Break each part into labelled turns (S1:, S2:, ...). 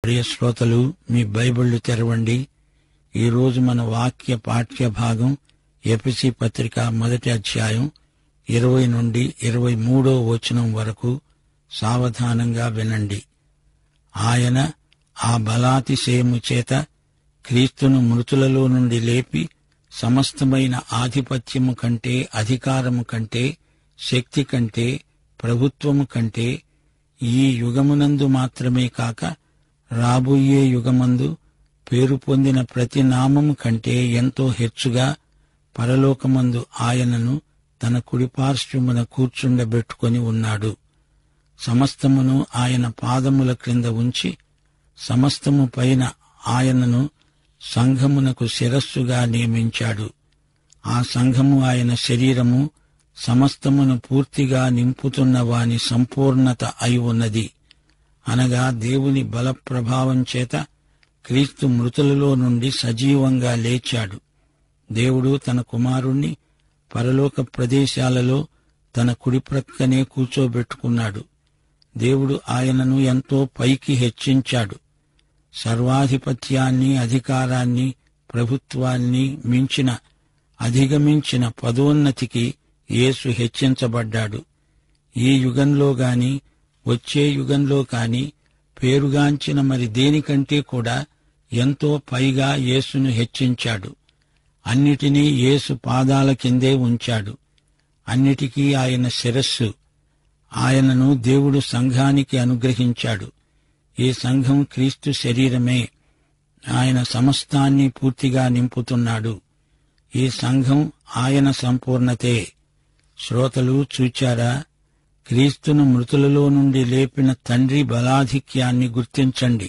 S1: ప్రియ శ్రోతలు, మీ బైబిళ్లు తెరవండి. ఈరోజు మన వాక్య పాఠ్య భాగం ఎఫెసీ పత్రిక 1వ అధ్యాయం 20 నుండి 23వ వచనం వరకు. సావధానంగా వినండి. ఆయన ఆ బలాతిశయము చేత క్రీస్తును మృతులలో నుండి లేపి సమస్తమైన ఆధిపత్యము కంటే, అధికారము కంటే, శక్తి కంటే, ప్రభుత్వము కంటే ఈ యుగమునందు మాత్రమే కాక రాబోయే యుగమందు పేరు పొందిన ప్రతి నామము కంటే ఎంతో హెచ్చుగా పరలోకమందు ఆయనను తన కుడిపార్శ్వమున కూర్చుండబెట్టుకొని ఉన్నాడు. సమస్తమును ఆయన పాదముల క్రింద ఉంచి సమస్తము పైన ఆయనను సంఘమునకు శిరస్సుగా నియమించాడు. ఆ సంఘము ఆయన శరీరము, సమస్తమును పూర్తిగా నింపుతున్న వాని సంపూర్ణత అయి ఉన్నది. అనగా దేవుని బలప్రభావం చేత క్రీస్తు మృతులలో నుండి సజీవంగా లేచాడు. దేవుడు తన కుమారుణ్ణి పరలోక ప్రదేశాలలో తన కుడిప్రక్కనే కూర్చోబెట్టుకున్నాడు. దేవుడు ఆయనను ఎంతో పైకి హెచ్చించాడు. సర్వాధిపత్యాన్ని, అధికారాన్ని, ప్రభుత్వాన్ని మించిన, అధిగమించిన పదోన్నతికి యేసు హెచ్చించబడ్డాడు. ఈ యుగంలో గాని వచ్చే యుగంలో కాని పేరుగాంచిన మరి దేనికంటే కూడా ఎంతో పైగా యేసును హెచ్చించాడు. అన్నిటినీ యేసు పాదాల కిందే ఉంచాడు. అన్నిటికీ ఆయన శిరస్సు. ఆయనను దేవుడు సంఘానికి అనుగ్రహించాడు. ఈ సంఘం క్రీస్తు శరీరమే. ఆయన సమస్తాన్ని పూర్తిగా నింపుతున్నాడు. ఈ సంఘం ఆయన సంపూర్ణతే. శ్రోతలు చూచారా? క్రీస్తును మృతులలో నుండి లేపిన తండ్రి బలాధిక్యాన్ని గుర్తించండి.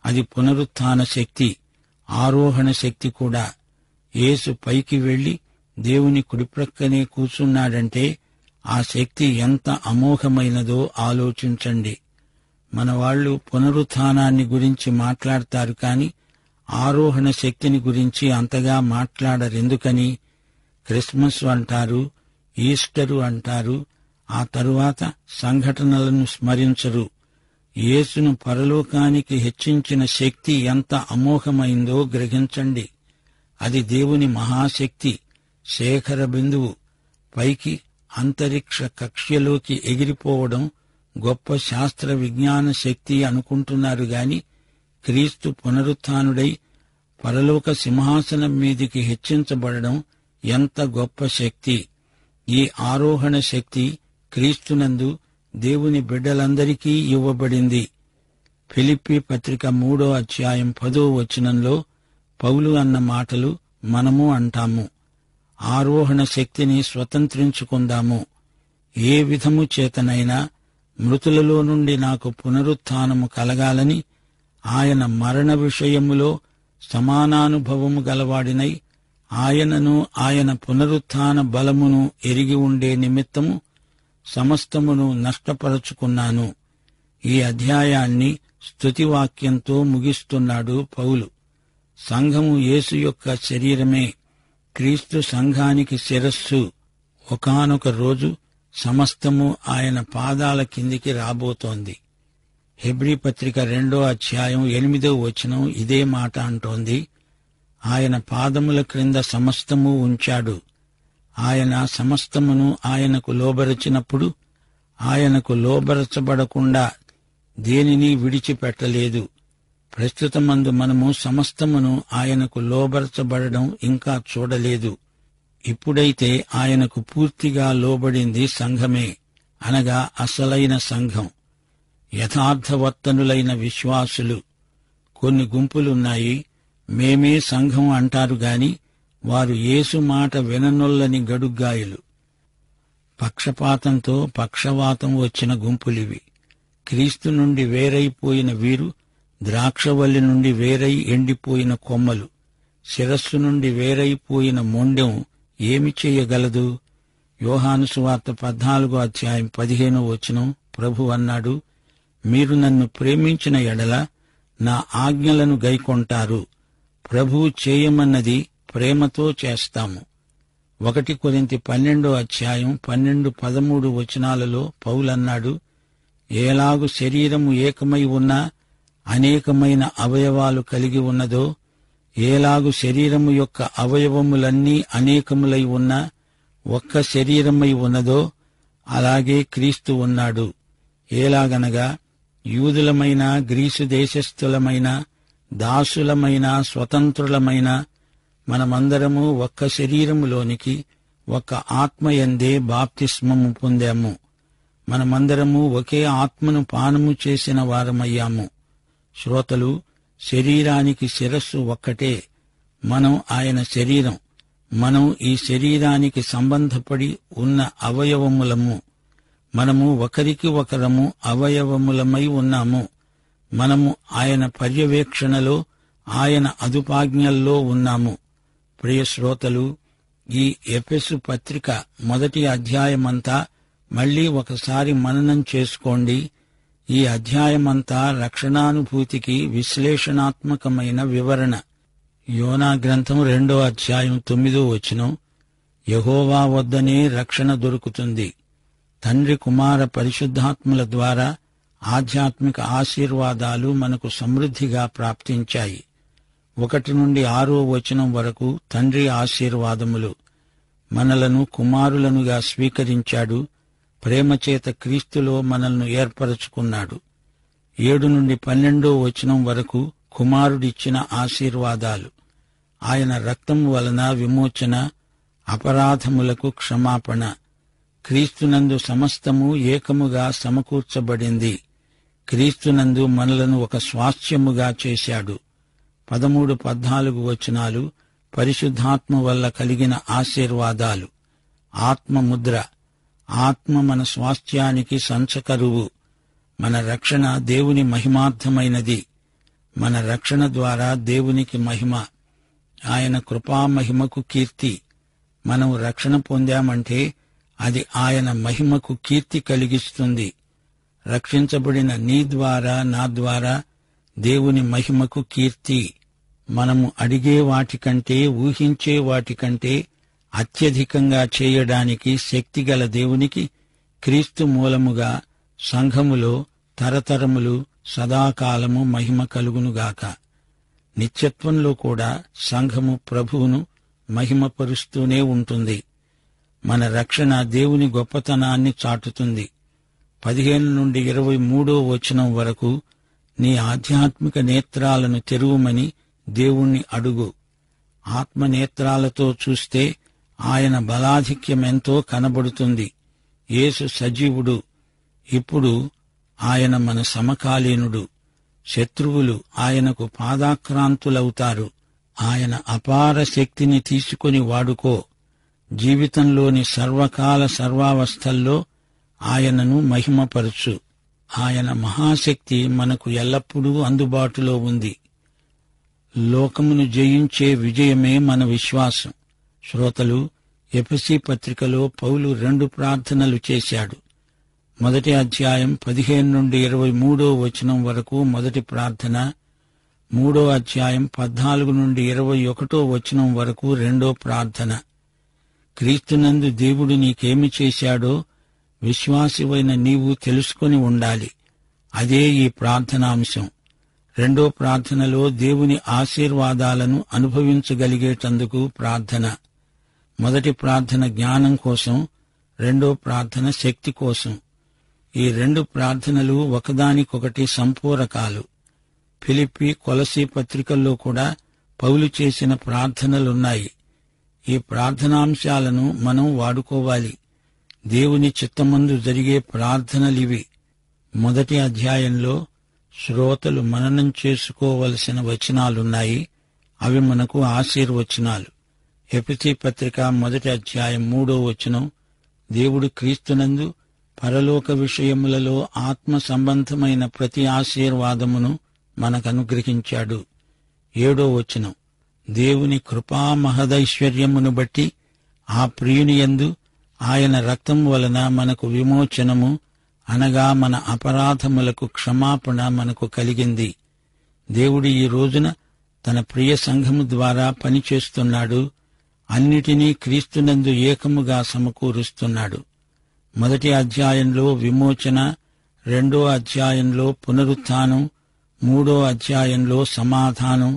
S1: అది పునరుత్థాన శక్తి, ఆరోహణ శక్తి కూడా. యేసు పైకి వెళ్లి దేవుని కుడిప్రక్కనే కూర్చున్నాడంటే ఆ శక్తి ఎంత అమోఘమైనదో ఆలోచించండి. మనవాళ్లు పునరుత్థానాన్ని గురించి మాట్లాడతారు కాని ఆరోహణ శక్తిని గురించి అంతగా మాట్లాడరెందుకని? క్రిస్మస్ అంటారు, ఈస్టరు అంటారు, ఆ తరువాత సంఘటనలను స్మరించరు. యేసును పరలోకానికి హెచ్చించిన శక్తి ఎంత అమోఘమైందో గ్రహించండి. అది దేవుని మహాశక్తి, శేఖర బిందువు. పైకి అంతరిక్ష కక్ష్యలోకి ఎగిరిపోవడం గొప్ప శాస్త్ర విజ్ఞాన శక్తి అనుకుంటున్నారు గాని క్రీస్తు పునరుత్థానుడై పరలోక సింహాసనం మీదికి హెచ్చించబడడం ఎంత గొప్ప శక్తి! ఈ ఆరోహణ శక్తి క్రీస్తునందు దేవుని బిడ్డలందరికీ ఇవ్వబడింది. ఫిలిప్పీ పత్రిక 3వ అధ్యాయం 10వ వచనంలో పౌలు అన్న మాటలు మనము అంటాము. ఆరోహణ శక్తిని స్వతంత్రించుకుందాము. ఏ విధము చేతనైనా మృతులలో నుండి నాకు పునరుత్థానము కలగాలని ఆయన మరణ విషయములో సమానానుభవము గలవాడినై ఆయనను, ఆయన పునరుత్థాన బలమును ఎరిగి ఉండే నిమిత్తము సమస్తమును నష్టపరచుకున్నాను. ఈ అధ్యాయాన్ని స్తుతివాక్యంతో ముగిస్తున్నాడు పౌలు. సంఘము యేసు యొక్క శరీరమే. క్రీస్తు సంఘానికి శిరస్సు. ఒకానొక రోజు సమస్తము ఆయన పాదాల కిందికి రాబోతోంది. హెబ్రీ పత్రిక 2వ అధ్యాయం 8వ వచనం ఇదే మాట అంటోంది. ఆయన పాదముల క్రింద సమస్తము ఉంచాడు. ఆయన సమస్తమును ఆయనకు లోబరచినప్పుడు ఆయనకు లోబరచబడకుండా దేనిని విడిచిపెట్టలేదు. ప్రస్తుతమందు మనము సమస్తమును ఆయనకు లోబరచబడడం ఇంకా చూడలేదు. ఇప్పుడైతే ఆయనకు పూర్తిగా లోబడింది సంఘమే, అనగా అసలైన సంఘం, యథార్థవర్తనులైన విశ్వాసులు. కొన్ని గుంపులున్నాయి, మేమే సంఘం అంటారు గాని వారు యేసు మాట విననొల్లని గడుగ్గాయలు. పక్షపాతంతో పక్షవాతం వచ్చిన గుంపులివి. క్రీస్తు నుండి వేరైపోయిన వీరు ద్రాక్షవల్లి నుండి వేరై ఎండిపోయిన కొమ్మలు. శిరస్సు నుండి వేరైపోయిన మొండెం ఏమి చేయగలదు? యోహాను సువార్త 14వ అధ్యాయం 15వ వచనం ప్రభు అన్నాడు, మీరు నన్ను ప్రేమించిన ఎడల నా ఆజ్ఞలను గైకొంటారు. ప్రభువు చేయమన్నది ప్రేమతో చేస్తాము. 1 కొరింథీ 12వ అధ్యాయం 12-13 వచనాలలో పౌలన్నాడు, ఏలాగు శరీరము ఏకమై ఉన్నా అనేకమైన అవయవాలు కలిగి ఉన్నదో, ఏలాగు శరీరము యొక్క అవయవములన్నీ అనేకములై ఉన్నా ఒక్క శరీరమై ఉన్నదో, అలాగే క్రీస్తు ఉన్నాడు. ఏలాగనగా యూదులమైన, గ్రీసు దేశస్థులమైన, దాసులమైన, స్వతంత్రులమైన మనమందరము ఒక్క శరీరములోనికి ఒక్క ఆత్మయందే బాప్తిస్మము పొందాము. మనమందరము ఒకే ఆత్మను పానము చేసిన వారమయ్యాము. శ్రోతలు, శరీరానికి శిరస్సు ఒక్కటే. మనం ఆయన శరీరం. మనం ఈ శరీరానికి సంబంధపడి ఉన్న అవయవములము. మనము ఒకరికి ఒకరము అవయవములమై ఉన్నాము. మనము ఆయన పర్యవేక్షణలో, ఆయన అదుపాజ్ఞల్లో ఉన్నాము. ప్రియ శ్రోతలు, ఈ ఎఫెసు పత్రిక 1వ అధ్యాయమంతా మళ్లీ ఒకసారి మననం చేసుకోండి. ఈ అధ్యాయమంతా రక్షణానుభూతికి విశ్లేషణాత్మకమైన వివరణ. యోనా గ్రంథం 2వ అధ్యాయం 9వ వచనం, యెహోవా వద్దనే రక్షణ దొరుకుతుంది. తండ్రి, కుమార, పరిశుద్ధాత్మల ద్వారా ఆధ్యాత్మిక ఆశీర్వాదాలు మనకు సమృద్ధిగా ప్రాప్తించాయి. 1 నుండి 6వ వచనం వరకు తండ్రి ఆశీర్వాదములు. మనలను కుమారులనుగా స్వీకరించాడు. ప్రేమచేత క్రీస్తులో మనల్ని ఏర్పరచుకున్నాడు. 7 నుండి 12వ వచనం వరకు కుమారుడిచ్చిన ఆశీర్వాదాలు. ఆయన రక్తం వలన విమోచన, అపరాధములకు క్షమాపణ. క్రీస్తునందు సమస్తము ఏకముగా సమకూర్చబడింది. క్రీస్తునందు మనలను ఒక స్వాస్థ్యముగా చేశాడు. 13, 14 వచనాలు పరిశుద్ధాత్మ వల్ల కలిగిన ఆశీర్వాదాలు. ఆత్మముద్ర. ఆత్మ మన స్వాస్థ్యానికి సంచకరువు. మన రక్షణ దేవుని మహిమార్థమైనది. మన రక్షణ ద్వారా దేవునికి మహిమ. ఆయన కృపామహిమకు కీర్తి. మనం రక్షణ పొందామంటే అది ఆయన మహిమకు కీర్తి కలిగిస్తుంది. రక్షించబడిన నీ ద్వారా, నా ద్వారా దేవుని మహిమకు కీర్తి. మనము అడిగే వాటికంటే, ఊహించే వాటికంటే అత్యధికంగా చేయడానికి శక్తిగల దేవునికి క్రీస్తు మూలముగా సంఘములో తరతరములు సదాకాలము మహిమ కలుగునుగాక. నిత్యత్వంలో కూడా సంఘము ప్రభువును మహిమపరుస్తూనే ఉంటుంది. మన రక్షణ దేవుని గొప్పతనాన్ని చాటుతుంది. 15 నుండి 23వ వచనం వరకు నీ ఆధ్యాత్మిక నేత్రాలను తెరువమని దేవుణ్ణి అడుగు. ఆత్మనేత్రాలతో చూస్తే ఆయన బలాధిక్యమెంతో కనబడుతుంది. యేసు సజీవుడు. ఇప్పుడు ఆయన మన సమకాలీనుడు. శత్రువులు ఆయనకు పాదాక్రాంతులవుతారు. ఆయన అపార శక్తిని తీసుకొని వాడుకో. జీవితంలోని సర్వకాల సర్వావస్థల్లో ఆయనను మహిమపరచు. ఆయన మహాశక్తి మనకు ఎల్లప్పుడూ అందుబాటులో ఉంది. లోకమును జయించే విజయమే మన విశ్వాసం. శ్రోతలు, ఎఫెసీ పత్రికలో పౌలు 2 ప్రార్థనలు చేశాడు. 1వ అధ్యాయం 15 నుండి 23వ వచనం వరకు మొదటి ప్రార్థన, 3వ అధ్యాయం 14 నుండి 21వ వచనం వరకు రెండో ప్రార్థన. క్రీస్తునందు దేవుడు నీకేమి చేశాడో విశ్వాసివైన నీవు తెలుసుకొని ఉండాలి. అదే ఈ ప్రార్థనాంశం. రెండో ప్రార్థనలో దేవుని ఆశీర్వాదాలను అనుభవించగలిగేటందుకు ప్రార్థన. మొదటి ప్రార్థన జ్ఞానం కోసం, రెండో ప్రార్థన శక్తి కోసం. ఈ 2 ప్రార్థనలు ఒకదానికొకటి సంపూరకాలు. ఫిలిప్పీ, కొలసీ పత్రికల్లో కూడా పౌలు చేసిన ప్రార్థనలున్నాయి. ఈ ప్రార్థనాంశాలను మనం వాడుకోవాలి. దేవుని చిత్తమందు జరిగే ప్రార్థనలివి. మొదటి అధ్యాయంలో శ్రోతలు మననం చేసుకోవలసిన వచనాలున్నాయి. అవి మనకు ఆశీర్వచనాలు. ఎఫెసీ పత్రిక 1వ అధ్యాయం 3వ వచనం, దేవుడు క్రీస్తునందు పరలోక విషయములలో ఆత్మ సంబంధమైన ప్రతి ఆశీర్వాదమును మనకనుగ్రహించాడు. 7వ వచనం, దేవుని కృపా మహదైశ్వర్యమును బట్టి ఆ ప్రియునియందు ఆయన రక్తం వలన మనకు విమోచనము, అనగా మన అపరాధములకు క్షమాపణ మనకు కలిగింది. దేవుడు ఈ రోజున తన ప్రియ సంఘము ద్వారా పనిచేస్తున్నాడు. అన్నిటినీ క్రీస్తునందు ఏకముగా సమకూరుస్తున్నాడు. 1వ అధ్యాయంలో విమోచన, 2వ అధ్యాయంలో పునరుత్థానం, 3వ అధ్యాయంలో సమాధానం,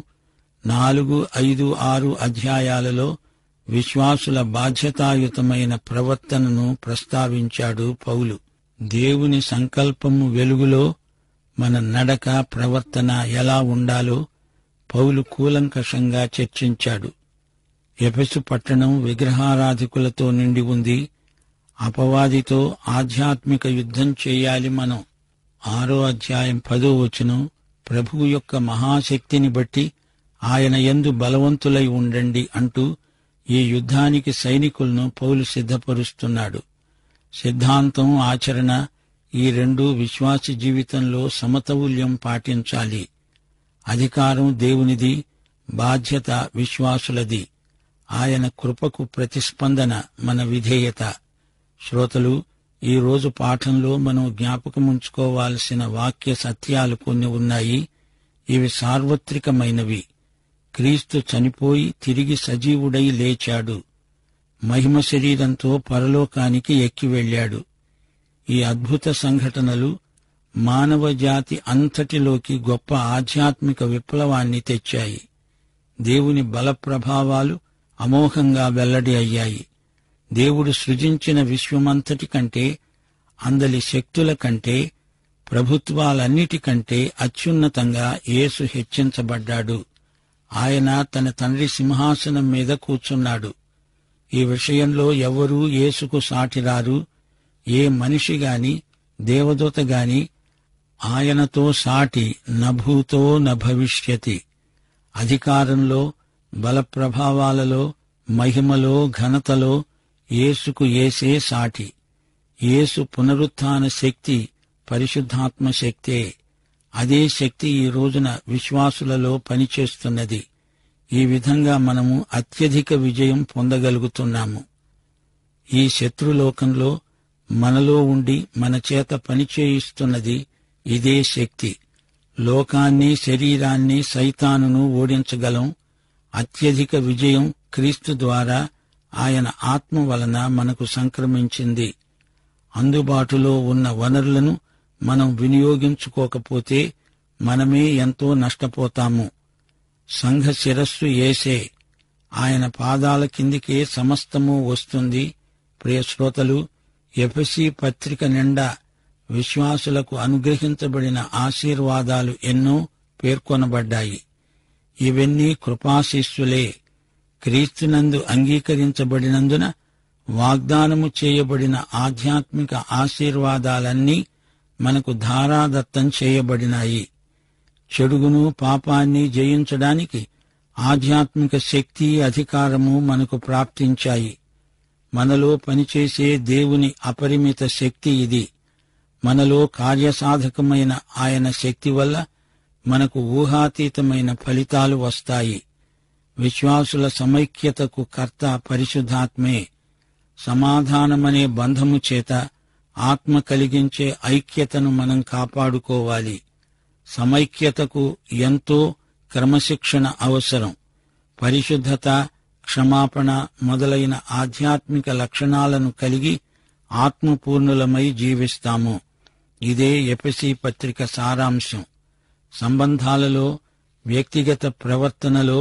S1: 4, 5, 6 అధ్యాయాలలో విశ్వాసుల బాధ్యతాయుతమైన ప్రవర్తనను ప్రస్తావించాడు పౌలు. దేవుని సంకల్పము వెలుగులో మన నడక, ప్రవర్తన ఎలా ఉండాలో పౌలు కూలంకషంగా చర్చించాడు. ఎఫెసు పట్టణం విగ్రహారాధికులతో నిండి ఉంది. అపవాదితో ఆధ్యాత్మిక యుద్ధం చేయాలి మనం. 6వ అధ్యాయం 10వ వచనం, ప్రభువు యొక్క మహాశక్తిని బట్టి ఆయన యందు బలవంతులై ఉండండి అంటూ ఈ యుద్ధానికి సైనికులను పౌలు సిద్ధపరుస్తున్నాడు. సిద్ధాంతం, ఆచరణ ఈ రెండూ విశ్వాసి జీవితంలో సమతౌల్యం పాటించాలి. అధికారం దేవునిది, బాధ్యత విశ్వాసులది. ఆయన కృపకు ప్రతిస్పందన మన విధేయత. శ్రోతలు, ఈ రోజు పాఠంలో మనం జ్ఞాపకముంచుకోవాల్సిన వాక్య సత్యాలు కొన్ని ఉన్నాయి. ఇవి సార్వత్రికమైనవి. క్రీస్తు చనిపోయి తిరిగి సజీవుడై లేచాడు. మహిమ శరీరంతో పరలోకానికి ఎక్కి వెళ్లాడు. ఈ అద్భుత సంఘటనలు మానవ జాతి అంతటిలోకి గొప్ప ఆధ్యాత్మిక విప్లవాన్ని తెచ్చాయి. దేవుని బల ప్రభావాలు అమోఘంగా వెల్లడి అయ్యాయి. దేవుడు సృజించిన విశ్వమంతటి కంటే, అందలి శక్తుల కంటే, ప్రభుత్వాలన్నిటికంటే అత్యున్నతంగా యేసు హెచ్చించబడ్డాడు. ఆయన తన తండ్రి సింహాసనం మీద కూర్చున్నాడు. ఈ విషయంలో ఎవ్వరూ యేసుకు సాటిరారు. ఏ మనిషిగాని, దేవదూతగాని ఆయనతో సాటి నభూతో నభవిష్యతి. అధికారంలో, బలప్రభావాలలో, మహిమలో, ఘనతలో యేసుకు యేసే సాటి. యేసు పునరుత్థాన శక్తి పరిశుద్ధాత్మ శక్తే. అదే శక్తి ఈ రోజున విశ్వాసులలో పనిచేస్తున్నది. ఈ విధంగా మనము అత్యధిక విజయం పొందగలుగుతున్నాము. ఈ శత్రులోకంలో మనలో ఉండి మన చేత పనిచేయిస్తున్నది ఇదే శక్తి. లోకాన్ని, శరీరాన్ని, సైతానును ఓడించగలం. అత్యధిక విజయం క్రీస్తు ద్వారా, ఆయన ఆత్మ వలన మనకు సంక్రమించింది. అందుబాటులో ఉన్న వనరులను మనం వినియోగించుకోకపోతే మనమే ఎంతో నష్టపోతాము. సంఘ శిరస్సు యేసే. ఆయన పాదాల కిందికే సమస్తము వస్తుంది. ప్రియ శ్రోతలు, ఎఫెసీ పత్రిక నిండా విశ్వాసులకు అనుగ్రహించబడిన ఆశీర్వాదాలు ఎన్నో పేర్కొనబడ్డాయి. ఇవన్నీ కృపాశిష్యులే. క్రీస్తునందు అంగీకరించబడినందున వాగ్దానము చేయబడిన ఆధ్యాత్మిక ఆశీర్వాదాలన్నీ మనకు ధారాదత్తం చేయబడినాయి. చెడుగును, పాపాన్ని జయించడానికి ఆధ్యాత్మిక శక్తి, అధికారము మనకు ప్రాప్తించాయి. మనలో పనిచేసే దేవుని అపరిమిత శక్తి ఇది. మనలో కార్యసాధకమైన ఆయన శక్తి వల్ల మనకు ఊహాతీతమైన ఫలితాలు వస్తాయి. విశ్వాసుల సమైక్యతకు కర్త పరిశుద్ధాత్మే. సమాధానమనే బంధము చేత ఆత్మ కలిగించే ఐక్యతను మనం కాపాడుకోవాలి. సమైక్యతకు ఎంతో క్రమశిక్షణ అవసరం. పరిశుద్ధత, క్షమాపణ మొదలైన ఆధ్యాత్మిక లక్షణాలను కలిగి ఆత్మపూర్ణులమై జీవిస్తాము. ఇదే ఎఫెసీ పత్రిక సారాంశం. సంబంధాలలో, వ్యక్తిగత ప్రవర్తనలో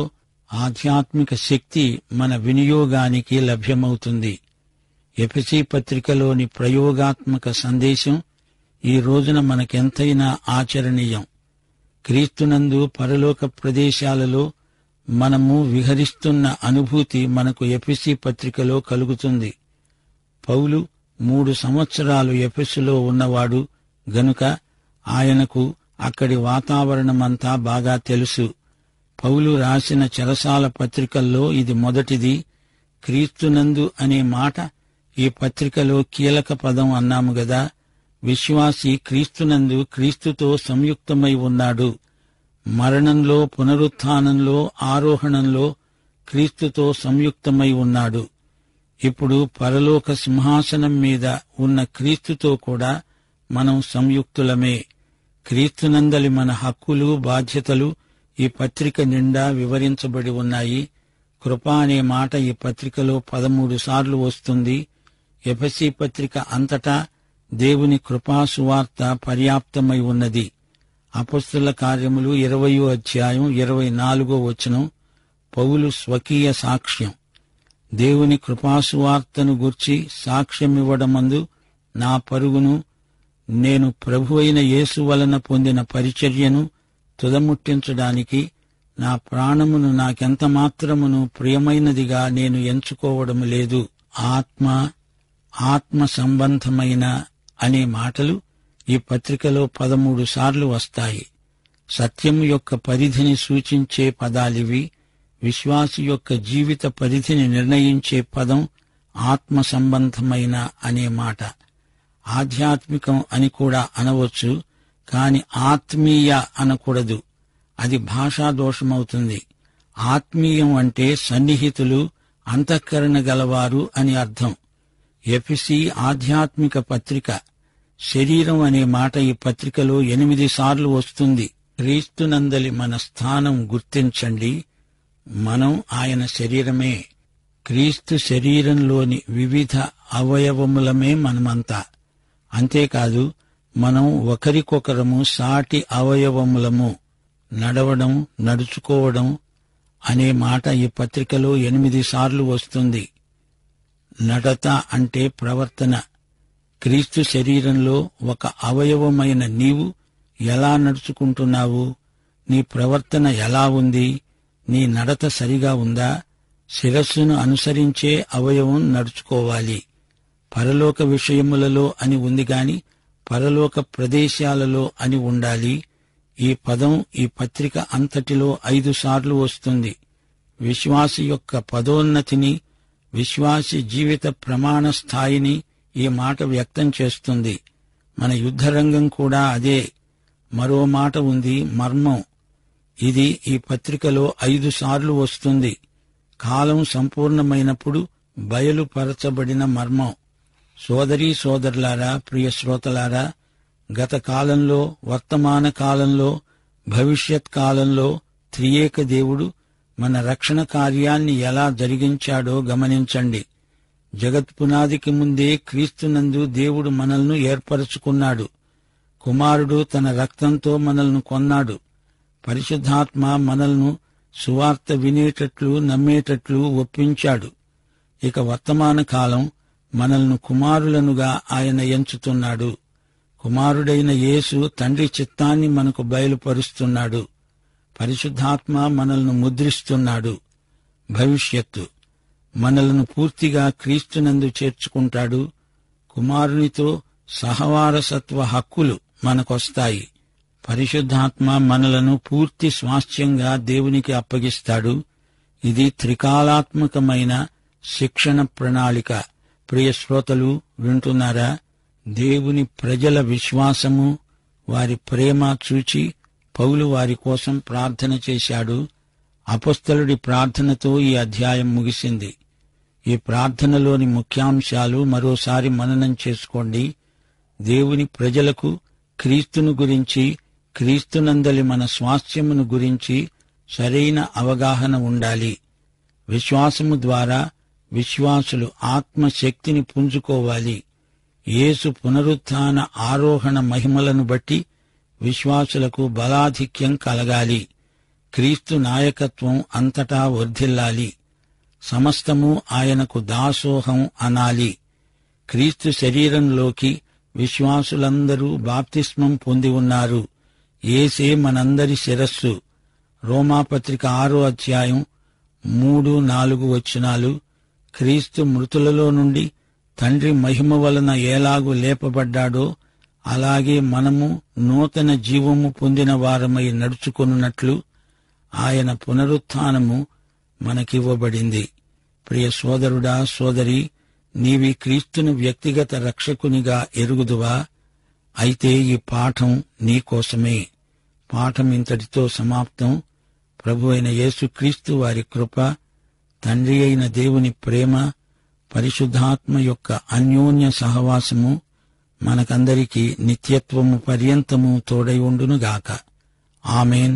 S1: ఆధ్యాత్మిక శక్తి మన వినియోగానికి లభ్యమవుతుంది. ఎఫెసీ పత్రికలోని ప్రయోగాత్మక సందేశం ఈ రోజున మనకెంతైనా ఆచరణీయం. క్రీస్తునందు పరలోక ప్రదేశాలలో మనము విహరిస్తున్న అనుభూతి మనకు ఎఫెసీ పత్రికలో కలుగుతుంది. పౌలు 3 సంవత్సరాలు ఎఫెసులో ఉన్నవాడు గనుక ఆయనకు అక్కడి వాతావరణమంతా బాగా తెలుసు. పౌలు రాసిన చెరసాల పత్రికల్లో ఇది మొదటిది. క్రీస్తునందు అనే మాట ఈ పత్రికలో కీలక పదం అన్నాము గదా. విశ్వాసి క్రీస్తునందు క్రీస్తుతో సంయుక్తమై ఉన్నాడు. మరణంలో, పునరుత్థానంలో, ఆరోహణంలో క్రీస్తుతో సంయుక్తమై ఉన్నాడు. ఇప్పుడు పరలోక సింహాసనం మీద ఉన్న క్రీస్తుతో కూడా మనం సంయుక్తులమే. క్రీస్తునందలి మన హక్కులు, బాధ్యతలు ఈ పత్రిక నిండా వివరించబడి ఉన్నాయి. కృప అనే మాట ఈ పత్రికలో 13 సార్లు వస్తుంది. ఎఫెసీ పత్రిక అంతటా దేవుని కృపా సువార్త పర్యాప్తమై ఉన్నది. అపొస్తలుల కార్యములు 20వ అధ్యాయం 24వ వచనం పౌలు స్వకీయ సాక్ష్యం. దేవుని కృపాసువార్తను గూర్చి సాక్ష్యమివ్వడమందు నా పరుగును, నేను ప్రభువైన యేసు వలన పొందిన పరిచర్యను తుదముట్టించడానికి నా ప్రాణమును నాకెంత మాత్రమును ప్రియమైనదిగా నేను ఎంచుకోవడము లేదు. ఆత్మ సంబంధమైన అనే మాటలు ఈ పత్రికలో 13 సార్లు వస్తాయి. సత్యం యొక్క పరిధిని సూచించే పదాలివి. విశ్వాసి యొక్క జీవిత పరిధిని నిర్ణయించే పదం ఆత్మ సంబంధమైన అనే మాట. ఆధ్యాత్మికం అని కూడా అనవచ్చు, కాని ఆత్మీయ అనకూడదు. అది భాషా దోషమవుతుంది. ఆత్మీయం అంటే సన్నిహితులు, అంతఃకరణ గలవారు అని అర్థం. ఎఫెసీ ఆధ్యాత్మిక పత్రిక. శరీరం అనే మాట ఈ పత్రికలో 8 సార్లు వస్తుంది. క్రీస్తునందలి మన స్థానం గుర్తించండి. మనం ఆయన శరీరమే. క్రీస్తు శరీరంలోని వివిధ అవయవములమే మనమంతా. అంతేకాదు, మనం ఒకరికొకరము సాటి అవయవములము. నడవడం, నడుచుకోవడం అనే మాట ఈ పత్రికలో 8 సార్లు వస్తుంది. నడత అంటే ప్రవర్తన. క్రీస్తు శరీరంలో ఒక అవయవమైన నీవు ఎలా నడుచుకుంటున్నావు? నీ ప్రవర్తన ఎలా ఉంది? నీ నడత సరిగా ఉందా? శిరస్సును అనుసరించే అవయవం నడుచుకోవాలి. పరలోక విషయములలో అని ఉంది గాని పరలోక ప్రదేశాలలో అని ఉండాలి. ఈ పదం ఈ పత్రిక అంతటిలో 5 సార్లు వస్తుంది. విశ్వాసి యొక్క పదోన్నతిని, విశ్వాసి జీవిత ప్రమాణ స్థాయిని ఈ మాట వ్యక్తం చేస్తుంది. మన యుద్ధరంగం కూడా అదే. మరో మాట ఉంది, మర్మం. ఇది ఈ పత్రికలో 5 సార్లు వస్తుంది. కాలం సంపూర్ణమైనప్పుడు బయలుపరచబడిన మర్మం. సోదరీ సోదరులారా, ప్రియ శ్రోతలారా, గత కాలంలో, వర్తమాన కాలంలో, భవిష్యత్ కాలంలో త్రియేక దేవుడు మన రక్షణ కార్యాన్ని ఎలా జరిగించాడో గమనించండి. జగత్పునాదికి ముందే క్రీస్తునందు దేవుడు మనల్ని ఏర్పరచుకున్నాడు. కుమారుడు తన రక్తంతో మనల్ని కొన్నాడు. పరిశుద్ధాత్మ మనల్ని సువార్త వినేటట్లు, నమ్మేటట్లు ఒప్పించాడు. ఇక వర్తమాన కాలం మనల్ని కుమారులనుగా ఆయన ఎంచుతున్నాడు. కుమారుడైన యేసు తండ్రి చిత్తాన్ని మనకు బయలుపరుస్తున్నాడు. పరిశుద్ధాత్మ మనల్ని ముద్రిస్తున్నాడు. భవిష్యత్తు మనలను పూర్తిగా క్రీస్తునందు చేర్చుకుంటాడు. కుమారునితో సహవారసత్వ హక్కులు మనకొస్తాయి. పరిశుద్ధాత్మ మనలను పూర్తి స్వాస్థ్యంగా దేవునికి అప్పగిస్తాడు. ఇది త్రికాలాత్మకమైన శిక్షణ ప్రణాళిక. ప్రియ శ్రోతలు, వింటున్నారా? దేవుని ప్రజల విశ్వాసము, వారి ప్రేమ చూచి పౌలు వారి కోసం ప్రార్థన చేశాడు. అపొస్తలుడి ప్రార్థనతో ఈ అధ్యాయం ముగిసింది. ఈ ప్రార్థనలోని ముఖ్యాంశాలు మరోసారి మననం చేసుకోండి. దేవుని ప్రజలకు క్రీస్తును గురించి, క్రీస్తునందలి మన స్వాస్థ్యమును గురించి సరైన అవగాహన ఉండాలి. విశ్వాసము ద్వారా విశ్వాసులు ఆత్మశక్తిని పుంజుకోవాలి. యేసు పునరుత్థాన ఆరోహణ మహిమలను బట్టి విశ్వాసులకు బలాధిక్యం కలగాలి. క్రీస్తు నాయకత్వం అంతటా వర్ధిల్లాలి. సమస్తము ఆయనకు దాసోహం అనాలి. క్రీస్తు శరీరంలోకి విశ్వాసులందరూ బాప్తిస్మం పొంది ఉన్నారు. యేసే మనందరి శిరస్సు. రోమాపత్రిక 6వ అధ్యాయం 3-4 వచనాలు. క్రీస్తు మృతులలో నుండి తండ్రి మహిమ వలన ఎలాగూ లేపబడ్డాడో అలాగే మనము నూతన జీవము పొందిన వారమై నడుచుకొనున్నట్లు ఆయన పునరుత్థానము మనకివ్వబడింది. ప్రియ సోదరుడా, సోదరి, నీవి క్రీస్తును వ్యక్తిగత రక్షకునిగా ఎరుగుదువా? అయితే ఈ పాఠం నీకోసమే. పాఠం ఇంతటితో సమాప్తం. ప్రభువైన యేసుక్రీస్తు వారి కృప, తండ్రి అయిన దేవుని ప్రేమ, పరిశుద్ధాత్మ యొక్క అన్యోన్య సహవాసము మనకందరికీ నిత్యత్వము పర్యంతము తోడై ఉండునుగాక. ఆమేన్.